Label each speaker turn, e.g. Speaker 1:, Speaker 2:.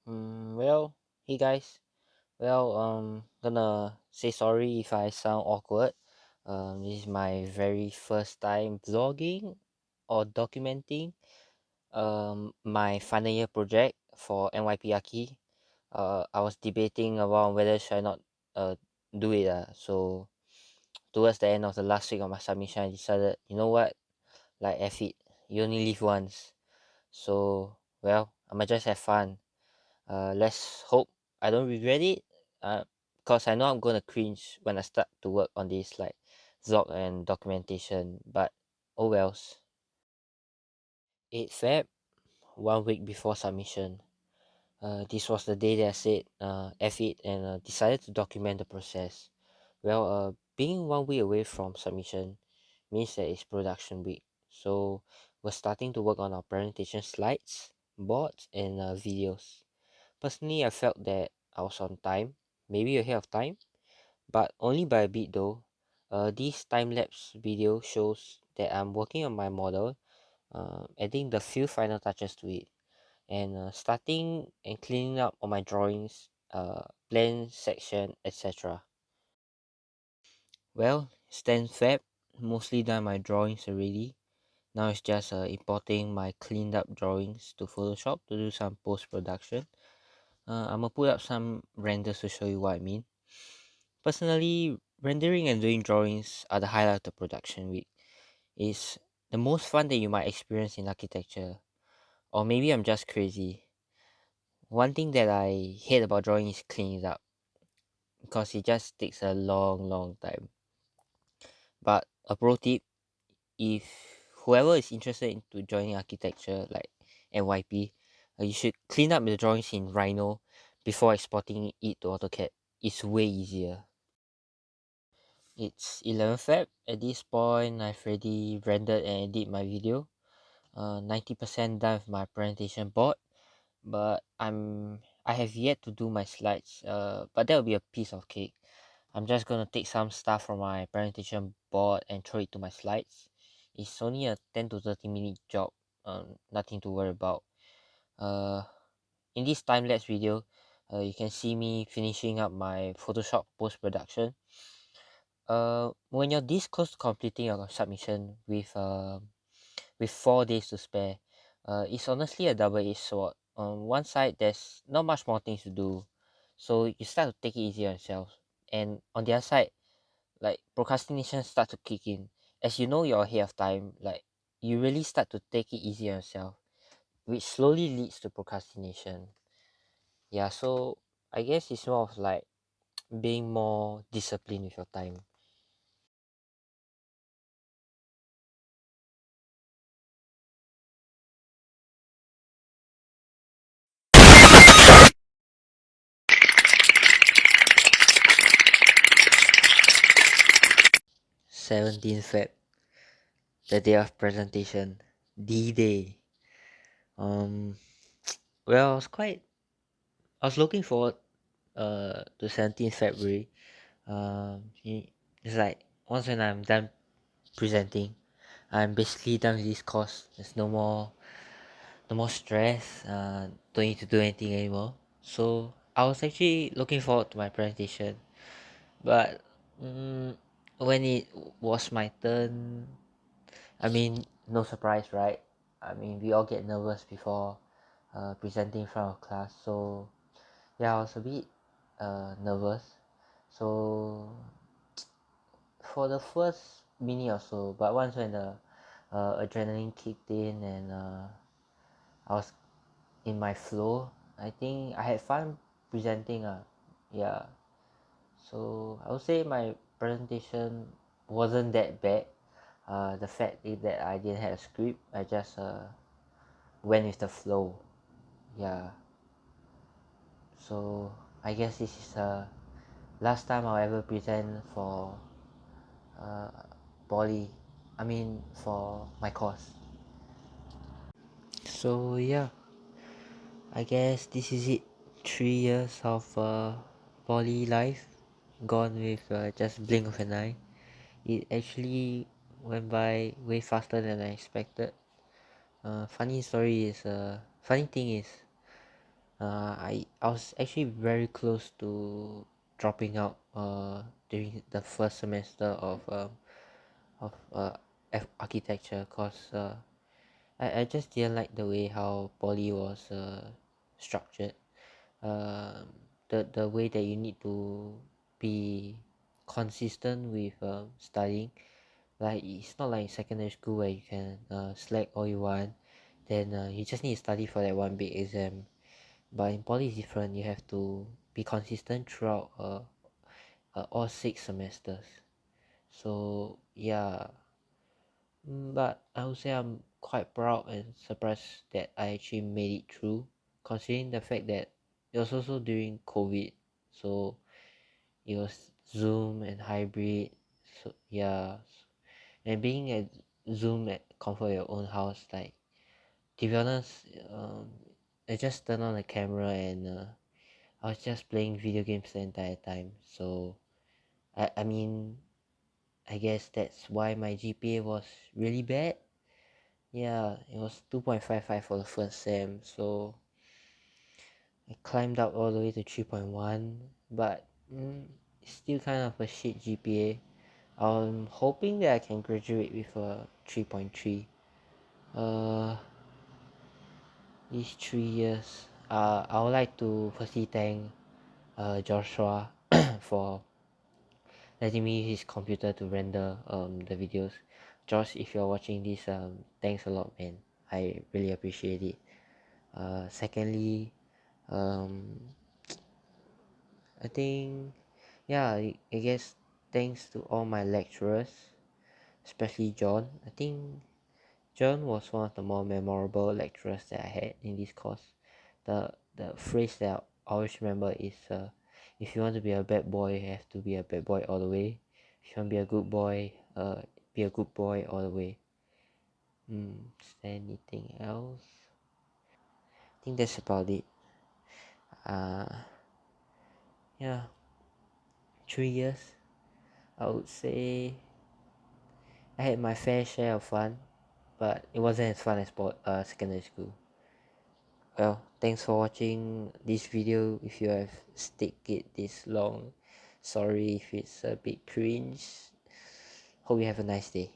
Speaker 1: Well, hey guys. Gonna say sorry if I sound awkward. This is my very first time vlogging or documenting my final year project for NYP Archi. I was debating around whether should I not do it. So towards the end of the last week of my submission, I decided, you know what, like F it, you only live once. So I'ma just have fun. Let's hope I don't regret it. Because I know I'm gonna cringe when I start to work on this like vlog and documentation. But oh wells. 8 Feb, 1 week before submission. This was the day that I said F it and decided to document the process. Being 1 week away from submission means that it's production week. So we're starting to work on our presentation slides, boards, and videos. Personally, I felt that I was on time, maybe ahead of time, but only by a bit though. This time-lapse video shows that I'm working on my model, adding the few final touches to it, and starting and cleaning up on my drawings, plan section, etc. It's 10 Feb, mostly done my drawings already. Now it's just importing my cleaned up drawings to Photoshop to do some post-production. I'm gonna put up some renders to show you what I mean. Personally, rendering and doing drawings are the highlight of the production week. It's the most fun that you might experience in architecture. Or maybe I'm just crazy. One thing that I hate about drawing is cleaning it up because it just takes a long time. But a pro tip, if whoever is interested into joining architecture like NYP, you should clean up the drawings in Rhino before exporting it to AutoCAD. It's way easier. It's 11 Feb. At this point, I've already rendered and edit my video. 90% done with my presentation board, but I have yet to do my slides. But that will be a piece of cake. I'm just gonna take some stuff from my presentation board and throw it to my slides. It's only a 10 to 30 minute job. Nothing to worry about. Uh, in this time lapse video, you can see me finishing up my Photoshop post production. When you're this close to completing your submission with 4 days to spare, it's honestly a double-edged sword. On one side, there's not much more things to do, so you start to take it easy on yourself. And on the other side, like procrastination starts to kick in. As you know you're ahead of time, like you really start to take it easy on yourself, which slowly leads to procrastination. Yeah, so I guess it's more of like being more disciplined with your time. 17th Feb, the day of presentation, D-Day. Um, I was looking forward to 17th February. It's like once when I'm done presenting, I'm basically done with this course. There's no more stress. Don't need to do anything anymore. So I was actually looking forward to my presentation, but mm, when it was my turn, I mean, no surprise, right? I mean, we all get nervous before presenting in front of class. So yeah, I was a bit nervous. So for the first minute or so, but once when the adrenaline kicked in and I was in my flow, I think I had fun presenting. Yeah. So I would say my presentation wasn't that bad. The fact is that I didn't have a script. I just went with the flow. Yeah. So I guess this is last time I'll ever present for uh, poly. I mean for my course. So yeah, I guess this is it. 3 years of poly life gone with just blink of an eye. It actually went by way faster than I expected. Funny thing is, I was actually very close to dropping out during the first semester of architecture, cause I just didn't like the way how poly was structured. um the way that you need to be consistent with studying. Like, it's not like secondary school where you can slack all you want, then you just need to study for that one big exam. But in poly it's different. You have to be consistent throughout all 6 semesters. So yeah. But I would say I'm quite proud and surprised that I actually made it through, considering the fact that it was also during COVID. So it was Zoom and hybrid. So yeah. And being at Zoom at comfort of your own house, like, to be honest, I just turned on the camera and I was just playing video games the entire time. So I mean, I guess that's why my GPA was really bad. Yeah, it was 2.55 for the first sem, so I climbed up all the way to 3.1, but it's still kind of a shit GPA. I'm hoping that I can graduate with a 3.3. Uh, these 3 years, I would like to firstly thank Joshua for letting me use his computer to render the videos. Josh, if you're watching this, thanks a lot, man. I really appreciate it. Secondly, um, I think, yeah, I guess thanks to all my lecturers, especially John. I think John was one of the more memorable lecturers that I had in this course. The phrase that I always remember is, if you want to be a bad boy, you have to be a bad boy all the way. If you want to be a good boy, be a good boy all the way. Is there anything else? I think that's about it. Uh, yeah, 3 years. I would say I had my fair share of fun, but it wasn't as fun as secondary school. Well, thanks for watching this video. If you have stick it this long, sorry if it's a bit cringe. Hope you have a nice day.